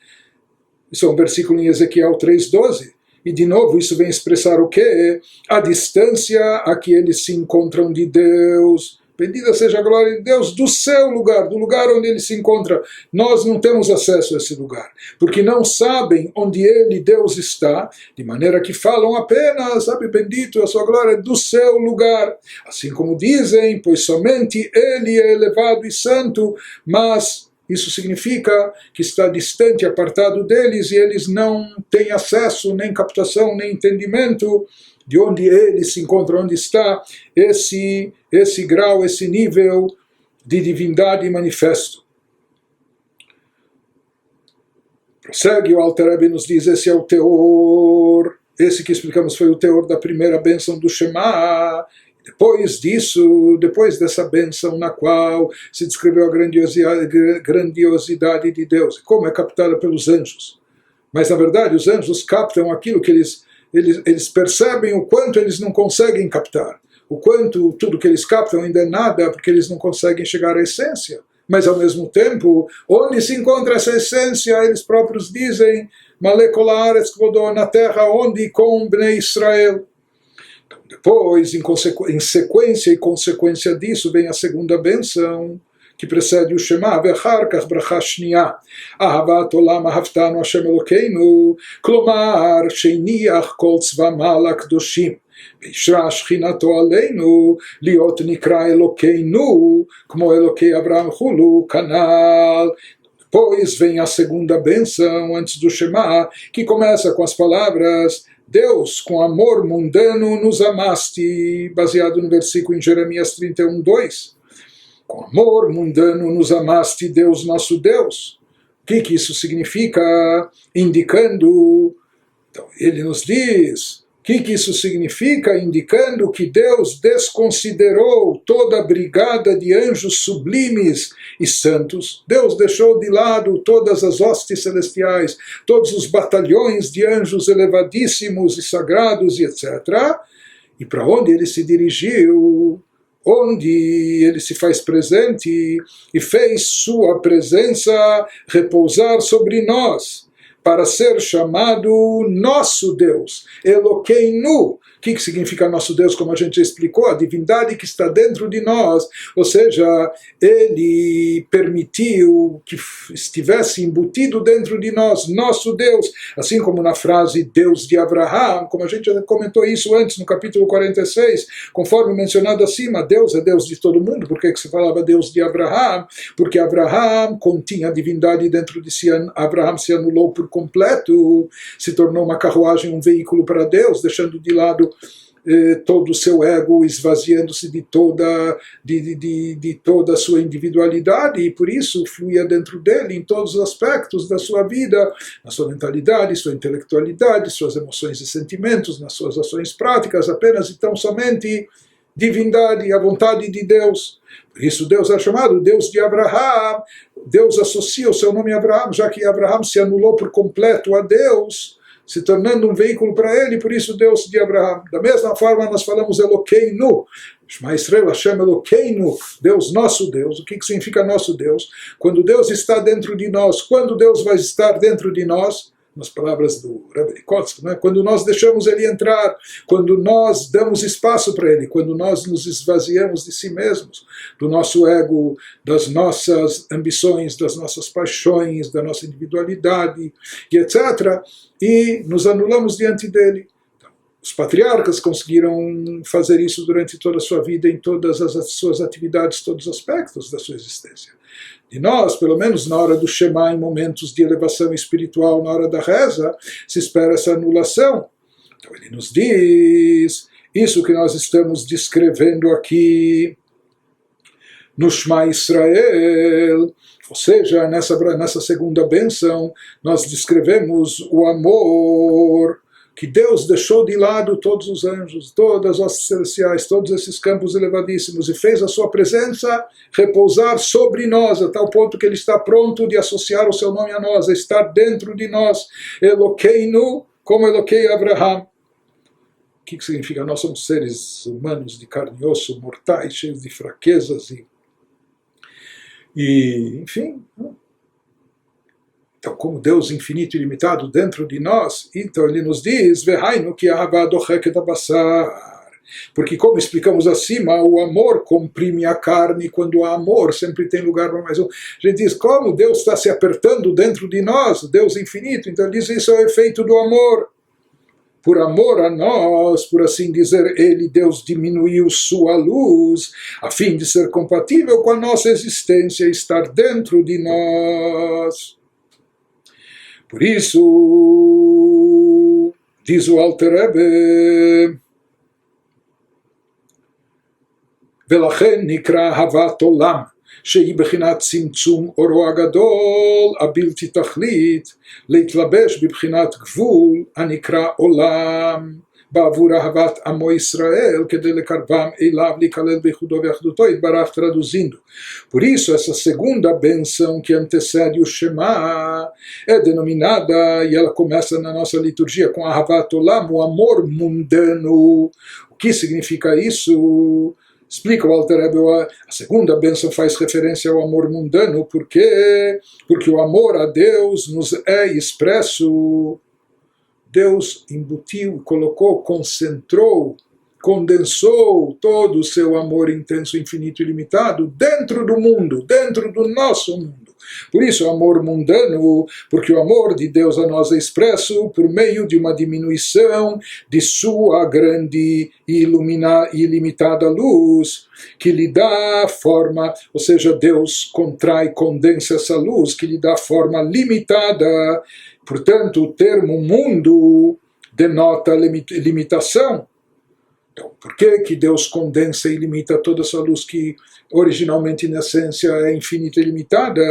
Isso é um versículo em Ezequiel 3:12. E de novo isso vem expressar o quê? A distância a que eles se encontram de Deus. Bendita seja a glória de Deus do seu lugar, do lugar onde ele se encontra. Nós não temos acesso a esse lugar, porque não sabem onde ele, Deus, está, de maneira que falam apenas, sabe, bendito a sua glória do seu lugar. Assim como dizem, pois somente ele é elevado e santo, mas isso significa que está distante, apartado deles, e eles não têm acesso, nem captação, nem entendimento de onde ele se encontra, onde está esse grau, esse nível de divindade manifesto. Prossegue o Alter Rebbe nos diz, esse é o teor, esse que explicamos foi o teor da primeira bênção do Shema. Depois disso, depois dessa bênção na qual se descreveu a grandiosidade de Deus, como é captada pelos anjos. Mas na verdade os anjos captam aquilo que eles percebem o quanto eles não conseguem captar, o quanto tudo que eles captam ainda é nada, porque eles não conseguem chegar à essência. Mas ao mesmo tempo, onde se encontra essa essência, eles próprios dizem, Malekol Haaretz Kvodo, na terra onde com Bnei Israel. Então, depois, em sequência e consequência disso, vem a segunda bênção, que precede o Shema, Vechar Kach Bracha Shniya, Ahavat Olam Ahavtanu Hashem Elokeinu, Klomar Sheiniach Kol Tzva Ma'ala Kedoshim, Veishra Shchinato Aleinu, Liot Nikra Elokeinu, Como Elokei Avraham Hulu, Kanal. Depois vem a segunda bênção, antes do Shema, que começa com as palavras Deus, com amor mundano nos amaste, baseado no versículo em Jeremias 31:2. Com amor mundano nos amaste, Deus, nosso Deus. O que isso significa? Indicando, então ele nos diz, o que isso significa? Indicando que Deus desconsiderou toda a brigada de anjos sublimes e santos. Deus deixou de lado todas as hostes celestiais, todos os batalhões de anjos elevadíssimos e sagrados e etc. E para onde ele se dirigiu? Onde ele se faz presente e fez sua presença repousar sobre nós, para ser chamado nosso Deus, Elokeinu. O que significa nosso Deus, como a gente já explicou? A divindade que está dentro de nós, ou seja, ele permitiu que estivesse embutido dentro de nós, nosso Deus, assim como na frase Deus de Abraham, como a gente já comentou isso antes no capítulo 46, conforme mencionado acima, Deus é Deus de todo mundo. Por que se falava Deus de Abraham? Porque Abraham continha a divindade dentro de si, Abraham se anulou por completo, se tornou uma carruagem, um veículo para Deus, deixando de lado todo o seu ego, esvaziando-se de toda a sua individualidade, e por isso fluía dentro dele em todos os aspectos da sua vida, na sua mentalidade, sua intelectualidade, suas emoções e sentimentos, nas suas ações práticas, apenas e tão somente divindade, a vontade de Deus. Por isso Deus é chamado Deus de Abraham. Deus associa o seu nome a Abraham, já que Abraham se anulou por completo a Deus, se tornando um veículo para ele, por isso Deus de Abraham. Da mesma forma nós falamos Elokeinu, Shema Yisrael, Hashem Elokeinu, Deus nosso Deus. O que significa nosso Deus? Quando Deus está dentro de nós, quando Deus vai estar dentro de nós, nas palavras do Rebbe Likotsky, né? Quando nós deixamos ele entrar, quando nós damos espaço para ele, quando nós nos esvaziamos de si mesmos, do nosso ego, das nossas ambições, das nossas paixões, da nossa individualidade, e etc., e nos anulamos diante dele. Então, os patriarcas conseguiram fazer isso durante toda a sua vida, em todas as suas atividades, todos os aspectos da sua existência. De nós, pelo menos na hora do Shema, em momentos de elevação espiritual, na hora da reza, se espera essa anulação. Então ele nos diz, isso que nós estamos descrevendo aqui no Shema Israel, ou seja, nessa segunda bênção, nós descrevemos o amor que Deus deixou de lado todos os anjos, todas as hostes celestiais, todos esses campos elevadíssimos, e fez a sua presença repousar sobre nós, a tal ponto que ele está pronto de associar o seu nome a nós, a estar dentro de nós. Elokeinu, como Elokei Abraham. O que significa? Nós somos seres humanos de carne e osso, mortais, cheios de fraquezas e enfim. Então, como Deus infinito e ilimitado dentro de nós, então ele nos diz, Vehainu ki ahavá docheket habassar. Porque, como explicamos acima, o amor comprime a carne, quando há amor sempre tem lugar para mais um. A gente diz, como Deus está se apertando dentro de nós, Deus infinito, então ele diz, isso é o efeito do amor. Por amor a nós, por assim dizer, ele, Deus, diminuiu sua luz, a fim de ser compatível com a nossa existência e estar dentro de nós. Por isso, diz o Alter Rebbe, ולכן נקרא אהבת עולם, שהיא בחינת צמצום אורו הגדול, הבלתי תכלית, להתלבש בבחינת גבול הנקרא עולם, בעבור אהבת עמו ישראל, כדי לקרבם אליו, להיכלל בייחודו ואחדותו, יתברך, traduzindo. Por isso, essa segunda benção que antecede o Shema é denominada, e ela começa na nossa liturgia com Ahavat Olam, o amor mundano. O que significa isso? Explica o Alter Rebbe, a segunda bênção faz referência ao amor mundano, porque o amor a Deus nos é expresso. Deus embutiu, colocou, concentrou, condensou todo o seu amor intenso, infinito e ilimitado dentro do mundo, dentro do nosso mundo. Por isso o amor mundano, porque o amor de Deus a nós é expresso por meio de uma diminuição de sua grande e ilimitada luz, que lhe dá forma, ou seja, Deus contrai, condensa essa luz, que lhe dá forma limitada. Portanto, o termo mundo denota limitação. Então, por que Deus condensa e limita toda essa luz que originalmente, na essência, é infinita e limitada,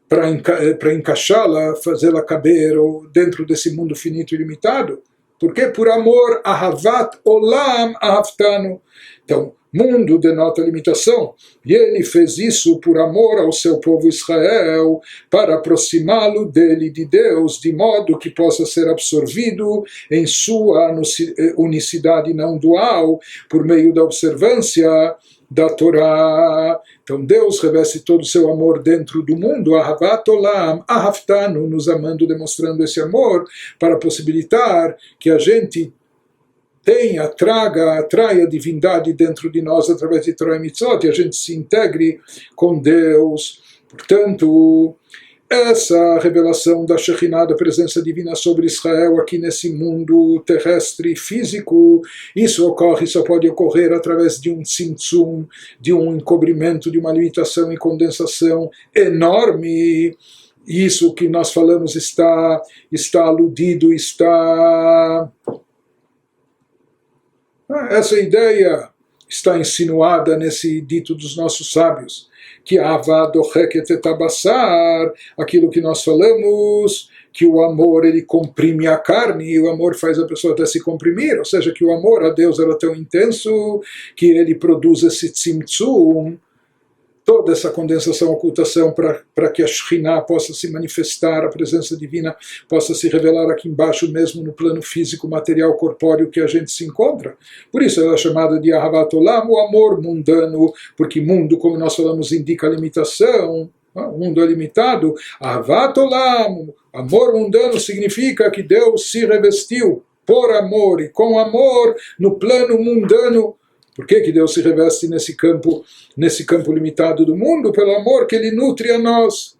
para encaixá-la, fazê-la caber dentro desse mundo finito e limitado? Porque por amor, ahavat olam ahavtanu. Então, mundo denota limitação, e ele fez isso por amor ao seu povo Israel, para aproximá-lo dele, de Deus, de modo que possa ser absorvido em sua unicidade não dual, por meio da observância da Torá. Então Deus reveste todo o seu amor dentro do mundo, Ahavat Olam, Ahavtanu, nos demonstrando esse amor, para possibilitar que a gente atraia a divindade dentro de nós através de Torah e Mitzvot, e a gente se integre com Deus. Portanto, essa revelação da Shekhinah, da presença divina sobre Israel aqui nesse mundo terrestre físico, isso só pode ocorrer através de um tzimtzum, de um encobrimento, de uma limitação e condensação enorme. Isso que nós falamos está aludido, essa ideia está insinuada nesse dito dos nossos sábios, que aquilo que nós falamos, que o amor ele comprime a carne, e o amor faz a pessoa até se comprimir, ou seja, que o amor a Deus era tão intenso que ele produz esse tzimtzum, toda essa condensação, ocultação, para que a Shekhinah possa se manifestar, a presença divina possa se revelar aqui embaixo, mesmo no plano físico, material, corpóreo que a gente se encontra. Por isso ela é chamada de Ahavat Olam, o amor mundano, porque mundo, como nós falamos, indica limitação, o mundo é limitado. Ahavat Olam, amor mundano, significa que Deus se revestiu por amor e com amor no plano mundano. Por que Deus se reveste nesse campo limitado do mundo? Pelo amor que Ele nutre a nós.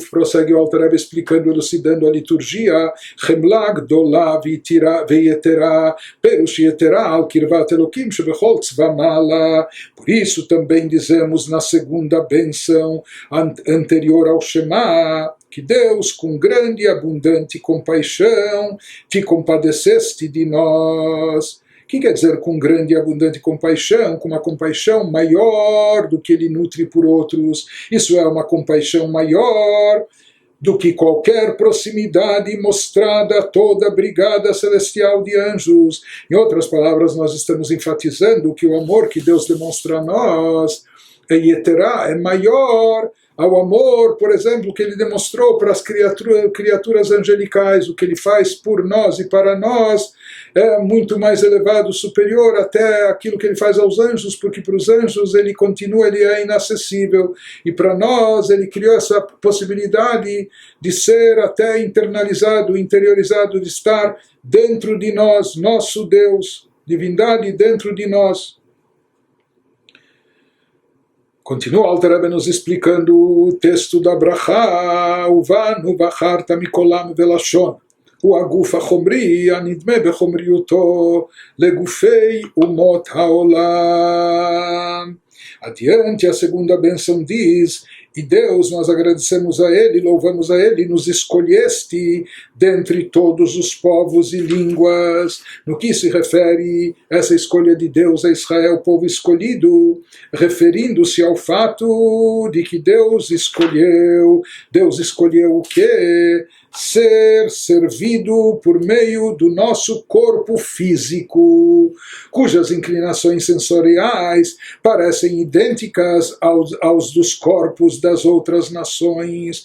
Prossegue o Alter Rebbe explicando, elucidando a liturgia. Chemla gdola veyetera, perush yetera al kirvat Elokim shebechol tzva mala. Por isso também dizemos na segunda bênção anterior ao Shema, que Deus, com grande e abundante compaixão, te compadeceste de nós. O que quer dizer com grande e abundante compaixão? Com uma compaixão maior do que ele nutre por outros. Isso é uma compaixão maior do que qualquer proximidade mostrada a toda a brigada celestial de anjos. Em outras palavras, nós estamos enfatizando que o amor que Deus demonstra a nós é maior ao amor, por exemplo, que ele demonstrou para as criaturas angelicais. O que ele faz por nós e para nós é muito mais elevado, superior até aquilo que ele faz aos anjos, porque para os anjos ele é inacessível, e para nós ele criou essa possibilidade de ser até internalizado, interiorizado, de estar dentro de nós, nosso Deus, divindade dentro de nós. Continua o Alter Rebbe nos explicando o texto da Brachá, Uvanu bacharta mikolam velashon, o aguf achomri anidme bechomriuto legufei umot haolam. Adiante, a segunda bênção diz: e Deus, nós agradecemos a Ele, louvamos a Ele, nos escolheste dentre todos os povos e línguas. No que se refere essa escolha de Deus a Israel, povo escolhido, referindo-se ao fato de que Deus escolheu o quê? Ser servido por meio do nosso corpo físico, cujas inclinações sensoriais parecem idênticas aos dos corpos das outras nações.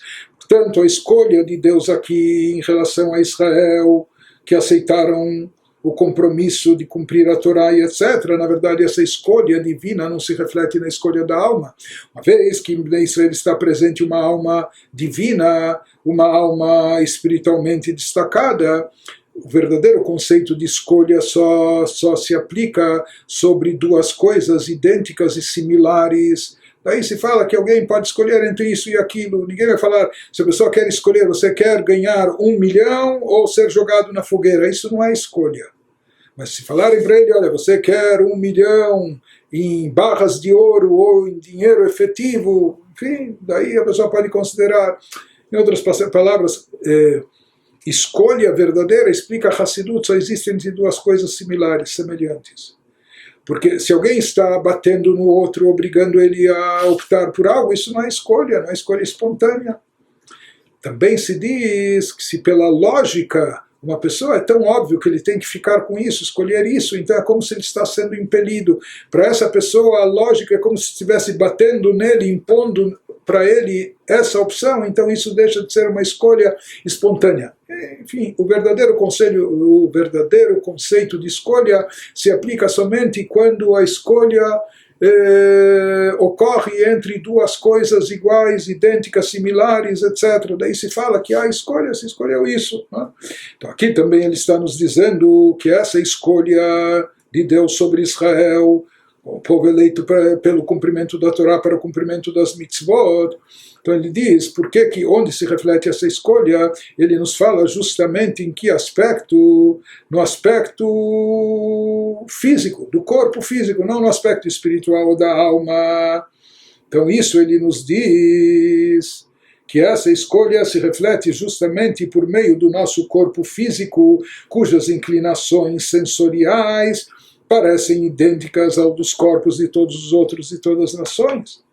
Tanto a escolha de Deus aqui em relação a Israel, que aceitaram o compromisso de cumprir a Torá e etc. Na verdade, essa escolha divina não se reflete na escolha da alma. Uma vez que em Israel está presente uma alma divina, uma alma espiritualmente destacada, o verdadeiro conceito de escolha só se aplica sobre duas coisas idênticas e similares. Daí se fala que alguém pode escolher entre isso e aquilo. Ninguém vai falar, se a pessoa quer escolher, você quer ganhar 1 milhão ou ser jogado na fogueira. Isso não é escolha. Mas se falarem para ele, olha, você quer 1 milhão em barras de ouro ou em dinheiro efetivo, enfim, daí a pessoa pode considerar. Em outras palavras, escolha verdadeira, explica a Hassidut, só existem entre duas coisas similares, semelhantes. Porque se alguém está batendo no outro, obrigando ele a optar por algo, isso não é escolha espontânea. Também se diz que se pela lógica uma pessoa é tão óbvio que ele tem que ficar com isso, escolher isso, então é como se ele está sendo impelido. Para essa pessoa a lógica é como se estivesse batendo nele, impondo para ele essa opção, então isso deixa de ser uma escolha espontânea. Enfim, o verdadeiro conceito de escolha se aplica somente quando a escolha ocorre entre duas coisas iguais, idênticas, similares, etc. Daí se fala que a escolha, se escolheu isso. Né? Então aqui também ele está nos dizendo que essa escolha de Deus sobre Israel, o povo eleito pelo cumprimento da Torá, para o cumprimento das mitzvot. Então ele diz, onde se reflete essa escolha, ele nos fala justamente em que aspecto? No aspecto físico, do corpo físico, não no aspecto espiritual da alma. Então isso ele nos diz que essa escolha se reflete justamente por meio do nosso corpo físico, cujas inclinações sensoriais parecem idênticas ao dos corpos de todos os outros e todas as nações.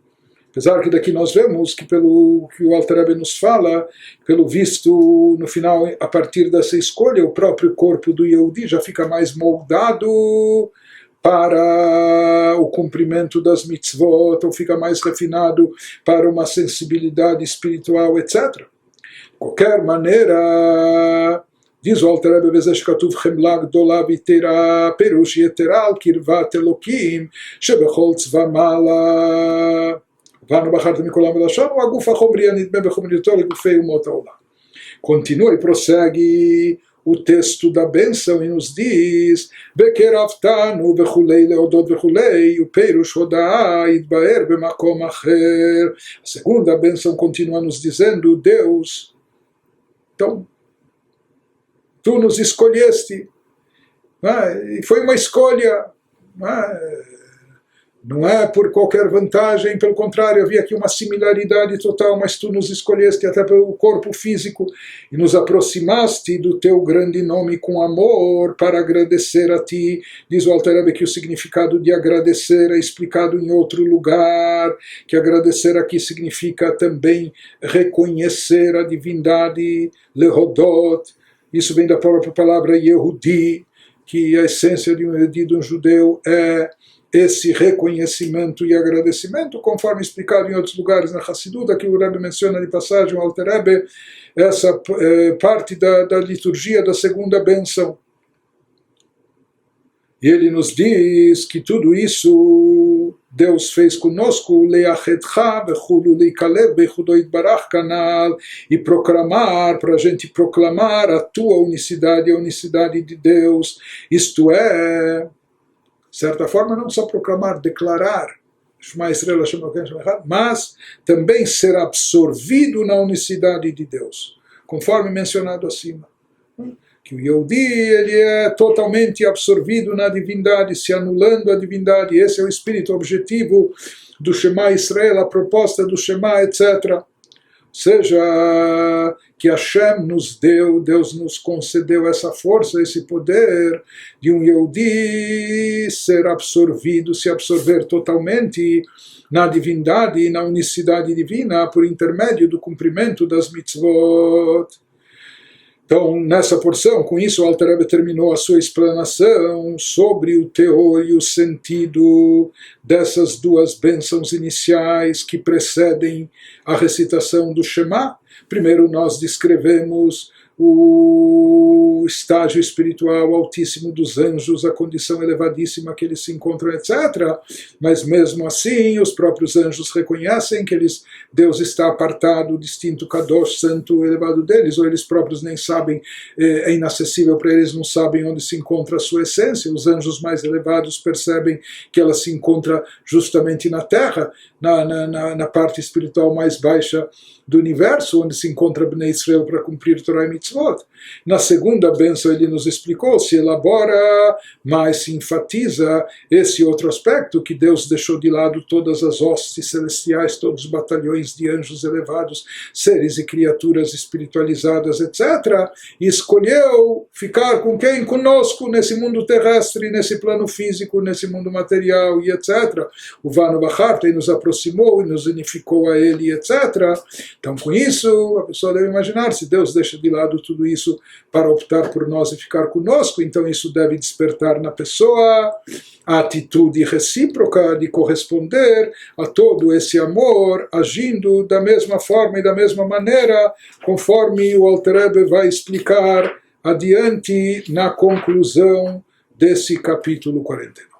Apesar que daqui nós vemos que pelo que o Alter Rebbe nos fala, pelo visto, no final, a partir dessa escolha, o próprio corpo do Yehudi já fica mais moldado para o cumprimento das mitzvot, ou fica mais refinado para uma sensibilidade espiritual, etc. De qualquer maneira, diz o Alter Rebbe, Bezesh Katuv Chemla Gdola V'Tera Perush Yetera Al Kirvat Elokim Shebechol Tzva Mala Vanu Bachartem Mikolam Elashon Aguf HaChomri Anidme Bechomriyuto Legufei Umot HaOlam. Continua e prossegue o texto da bênção e nos diz Bekeravtanu vechulei leodot vechulei o Perush Hodaa Yitbaer Bemakom Acher. A segunda bênção continua nos dizendo, Deus, então, tu nos escolheste, e foi uma escolha, não é por qualquer vantagem, pelo contrário, havia aqui uma similaridade total, mas tu nos escolheste até pelo corpo físico e nos aproximaste do teu grande nome com amor para agradecer a ti. Diz o Alter Rebbe que o significado de agradecer é explicado em outro lugar, que agradecer aqui significa também reconhecer a divindade, lehodot. Isso vem da própria palavra Yehudi, que a essência de um Yehudi, de um judeu, é esse reconhecimento e agradecimento, conforme explicado em outros lugares na Hassiduta, que o Rebbe menciona de passagem, o Alter Rebbe, essa parte da liturgia da segunda bênção. E ele nos diz que tudo isso Deus fez conosco, e proclamar, para a gente proclamar a tua unicidade, a unicidade de Deus, isto é, de certa forma, não só proclamar, declarar, mas também ser absorvido na unicidade de Deus, conforme mencionado acima. Que o Yehudi, ele é totalmente absorvido na divindade, se anulando a divindade. Esse é o espírito objetivo do Shema Israel, a proposta do Shema, etc. Ou seja, que Hashem nos deu, Deus nos concedeu essa força, esse poder de um Yehudi ser absorvido, se absorver totalmente na divindade e na unicidade divina por intermédio do cumprimento das mitzvot. Então, nessa porção, com isso, o Alter Rebbe terminou a sua explanação sobre o teor e o sentido dessas duas bênçãos iniciais que precedem a recitação do Shema. Primeiro, nós descrevemos o estágio espiritual altíssimo dos anjos, a condição elevadíssima que eles se encontram, etc. Mas mesmo assim, os próprios anjos reconhecem que Deus está apartado, distinto, Kadosh, santo, elevado deles, ou eles próprios nem sabem, é inacessível para eles, não sabem onde se encontra a sua essência. Os anjos mais elevados percebem que ela se encontra justamente na Terra, na parte espiritual mais baixa do universo, onde se encontra Bnei Israel para cumprir Torah e Mitzvot. Na segunda bênção ele nos explicou, se elabora, mas se enfatiza esse outro aspecto, que Deus deixou de lado todas as hostes celestiais, todos os batalhões de anjos elevados, seres e criaturas espiritualizadas, etc. E escolheu ficar com quem? Conosco, nesse mundo terrestre, nesse plano físico, nesse mundo material, e etc. O Vanu Bachartem nos aproximou e nos unificou a ele, etc. Então, com isso, a pessoa deve imaginar, se Deus deixa de lado tudo isso para optar por nós e ficar conosco, então isso deve despertar na pessoa a atitude recíproca de corresponder a todo esse amor, agindo da mesma forma e da mesma maneira, conforme o Alter Rebbe vai explicar adiante na conclusão desse capítulo 49.